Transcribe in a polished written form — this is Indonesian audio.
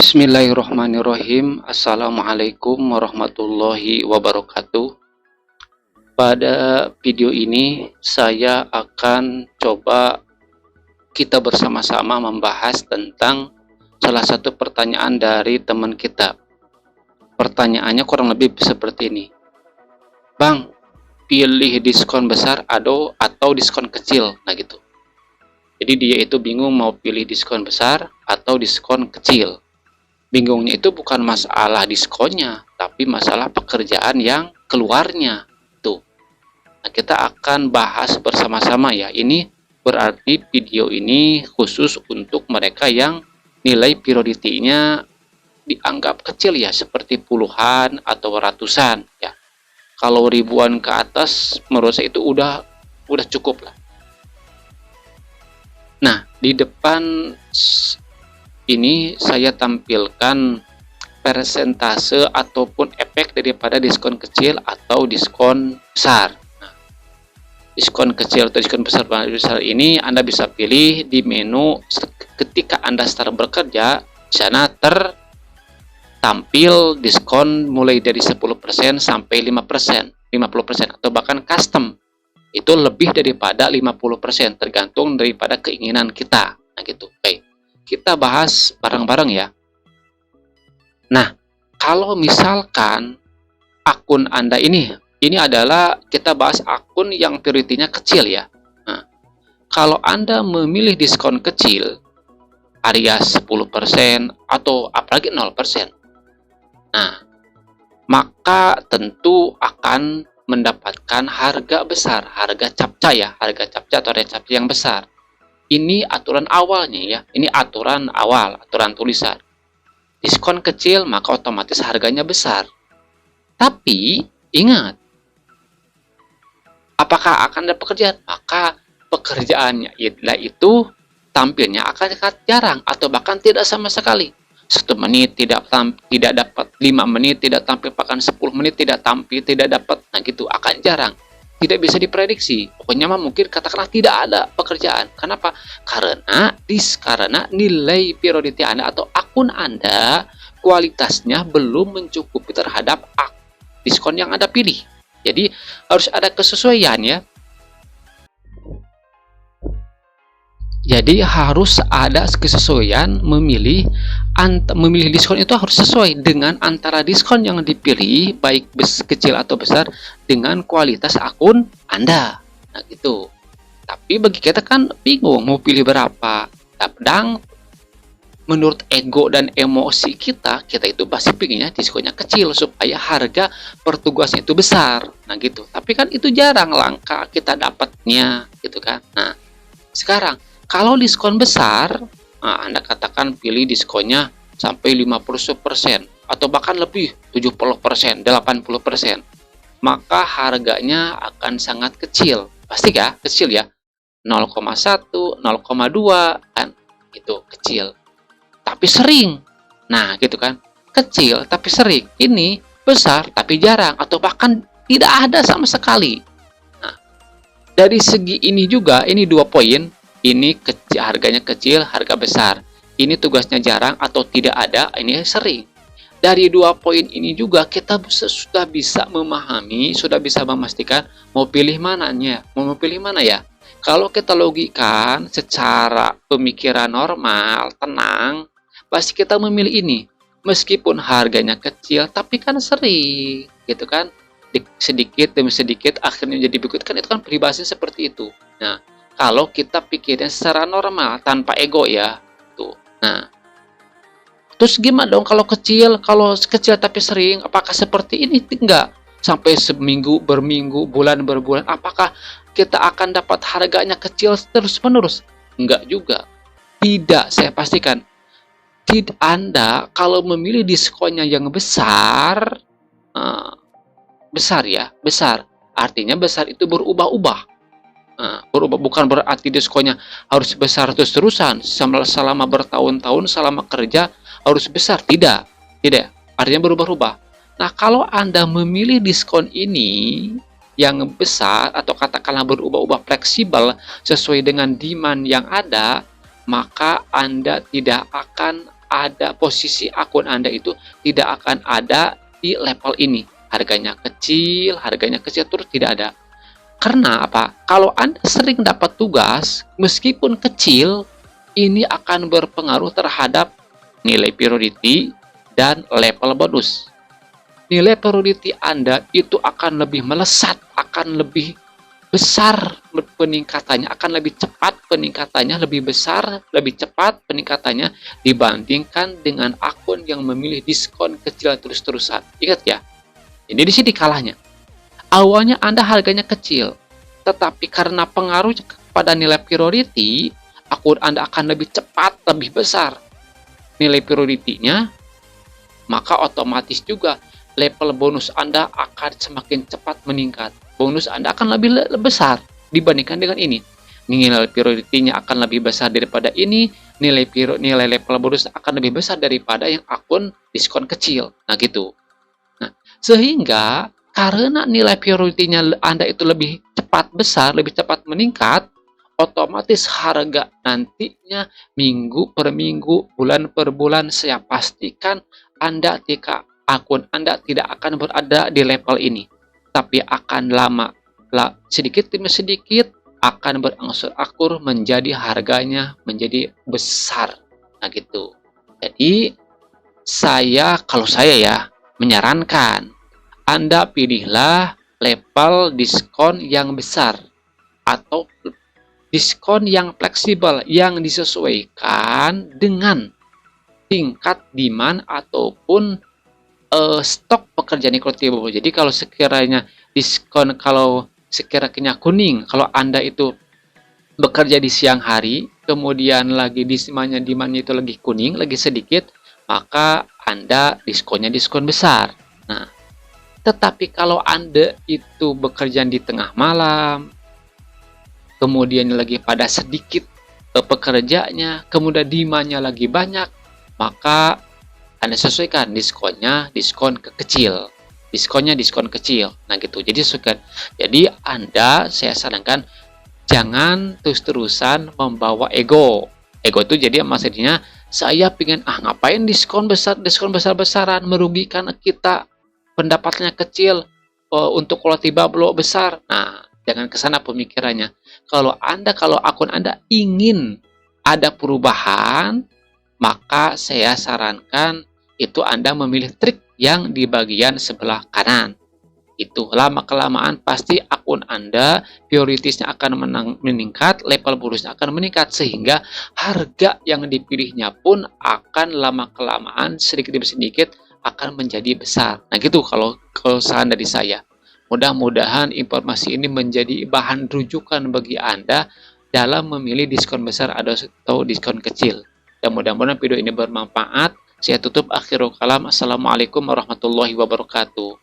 Bismillahirrahmanirrahim. Assalamualaikum warahmatullahi wabarakatuh. Pada video ini saya akan coba kita bersama-sama membahas tentang salah satu pertanyaan dari teman kita. Pertanyaannya kurang lebih seperti ini. Bang, pilih diskon besar atau diskon kecil? Nah gitu. Jadi dia itu bingung mau pilih diskon besar atau diskon kecil. Bingungnya itu bukan masalah diskonnya, tapi masalah pekerjaan yang keluarnya. Tuh. Nah, kita akan bahas bersama-sama ya. Ini berarti video ini khusus untuk mereka yang nilai priority-nya dianggap kecil ya, seperti puluhan atau ratusan ya. Kalau ribuan ke atas menurut saya itu udah cukup lah. Nah, di depan ini saya tampilkan persentase ataupun efek daripada diskon kecil atau diskon besar. Nah, diskon kecil atau diskon besar ini Anda bisa pilih di menu ketika Anda start bekerja. Di sana tertampil diskon mulai dari 10% sampai 5%, 50% atau bahkan custom. Itu lebih daripada 50%, tergantung daripada keinginan kita. Nah gitu. Oke. Kita bahas bareng-bareng ya. Nah, kalau misalkan akun Anda ini adalah kita bahas akun yang priority-nya kecil ya. Nah, kalau Anda memilih diskon kecil alias 10% atau apalagi 0%. Nah, maka tentu akan mendapatkan harga besar, harga capca ya, harga capca atau harga capca yang besar. Ini aturan awalnya ya, ini aturan awal, aturan tulisan. Diskon kecil maka otomatis harganya besar. Tapi ingat, apakah akan ada pekerjaan? Maka pekerjaannya itu tampilnya akan jarang atau bahkan tidak sama sekali. 1 menit tidak dapat, 5 menit tidak tampil, bahkan 10 menit tidak tampil, tidak dapat. Nah gitu, akan jarang. Tidak bisa diprediksi. Pokoknya mah mungkin katakanlah tidak ada pekerjaan. Kenapa? Karena nilai priority Anda atau akun Anda kualitasnya belum mencukupi terhadap diskon yang Anda pilih. Jadi harus ada kesesuaian ya. Jadi harus ada kesesuaian memilih diskon itu harus sesuai dengan antara diskon yang dipilih baik kecil atau besar dengan kualitas akun Anda. Nah gitu. Tapi bagi kita kan bingung mau pilih berapa. Kadang menurut ego dan emosi kita itu pasti pinginnya diskonnya kecil supaya harga pertugasnya itu besar. Nah gitu. Tapi kan itu jarang, langka kita dapatnya gitu kan. Nah, sekarang kalau diskon besar, nah Anda katakan pilih diskonnya sampai 50% atau bahkan lebih 70%, 80%. Maka harganya akan sangat kecil. Pasti ya, kecil ya. 0,1, 0,2 kan. Itu kecil. Tapi sering. Nah, gitu kan. Kecil tapi sering. Ini besar tapi jarang atau bahkan tidak ada sama sekali. Nah, dari segi ini juga, ini 2 poin. Ini harganya kecil, harga besar. Ini tugasnya jarang atau tidak ada, ini sering. Dari 2 poin ini juga kita sudah bisa memahami, sudah bisa memastikan mau pilih mananya, mau pilih mana ya. Kalau kita logikan secara pemikiran normal, tenang, pasti kita memilih ini. Meskipun harganya kecil, tapi kan sering, gitu kan. Sedikit demi sedikit akhirnya jadi berikut, kan itu kan peribahasanya seperti itu. Nah, kalau kita pikirnya secara normal tanpa ego ya tuh. Nah, terus gimana dong kalau kecil tapi sering? Apakah seperti ini? Enggak. Sampai seminggu berminggu, bulan berbulan, apakah kita akan dapat harganya kecil terus menerus? Enggak juga. Tidak, saya pastikan. Tidak. Anda kalau memilih diskonnya yang besar, besar. Artinya besar itu berubah-ubah. Berubah bukan berarti diskonnya harus besar terus-terusan selama bertahun-tahun selama kerja harus besar, tidak artinya berubah-ubah. Nah, kalau Anda memilih diskon ini yang besar atau katakanlah berubah-ubah fleksibel sesuai dengan demand yang ada, maka Anda tidak akan ada posisi akun Anda itu tidak akan ada di level ini. Harganya kecil terus tidak ada. Karena apa? Kalau Anda sering dapat tugas, meskipun kecil, ini akan berpengaruh terhadap nilai priority dan level bonus. Nilai priority Anda itu akan lebih melesat, akan lebih besar peningkatannya, akan lebih cepat peningkatannya, lebih besar, lebih cepat peningkatannya dibandingkan dengan akun yang memilih diskon kecil terus-terusan. Ingat ya, jadi di sini kalahnya. Awalnya Anda harganya kecil, tetapi karena pengaruh pada nilai priority, akun Anda akan lebih cepat, lebih besar nilai priority-nya, maka otomatis juga level bonus Anda akan semakin cepat meningkat. Bonus Anda akan lebih besar dibandingkan dengan ini. Nilai priority-nya akan lebih besar daripada ini, nilai level bonus akan lebih besar daripada yang akun diskon kecil. Nah, gitu. Nah, sehingga karena nilai priority-nya Anda itu lebih cepat besar, lebih cepat meningkat, otomatis harga nantinya minggu per minggu, bulan per bulan, saya pastikan Anda akun Anda tidak akan berada di level ini, tapi akan sedikit demi sedikit akan berangsur-angsur menjadi harganya menjadi besar. Nah, gitu. Jadi kalau saya ya menyarankan Anda pilihlah level diskon yang besar atau diskon yang fleksibel yang disesuaikan dengan tingkat demand ataupun stok pekerjaan inklusif. Jadi kalau sekiranya diskon, kalau sekiranya kuning, kalau Anda itu bekerja di siang hari, kemudian lagi demandnya itu lagi kuning, lagi sedikit, maka Anda diskonnya diskon besar. Nah, tetapi kalau Anda itu bekerja di tengah malam, kemudian lagi pada sedikit pekerjanya, kemudian demandnya lagi banyak, maka Anda sesuaikan diskonnya diskon kecil. Diskonnya diskon kecil. Nah, gitu. Jadi Anda, saya sarankan jangan terus-terusan membawa ego. Ego itu jadi maksudnya saya pengen ngapain diskon besar-besaran merugikan kita, pendapatannya kecil, untuk quality bubble besar. Nah, jangan ke sana pemikirannya. Kalau akun Anda ingin ada perubahan, maka saya sarankan itu Anda memilih trik yang di bagian sebelah kanan. Itu lama-kelamaan pasti akun Anda prioritasnya akan meningkat, level bonusnya akan meningkat, sehingga harga yang dipilihnya pun akan lama-kelamaan sedikit demi sedikit akan menjadi besar. Nah, gitu kalau saran dari saya. Mudah-mudahan informasi ini menjadi bahan rujukan bagi Anda dalam memilih diskon besar atau diskon kecil. Dan mudah-mudahan video ini bermanfaat. Saya tutup akhirul kalam. Assalamualaikum warahmatullahi wabarakatuh.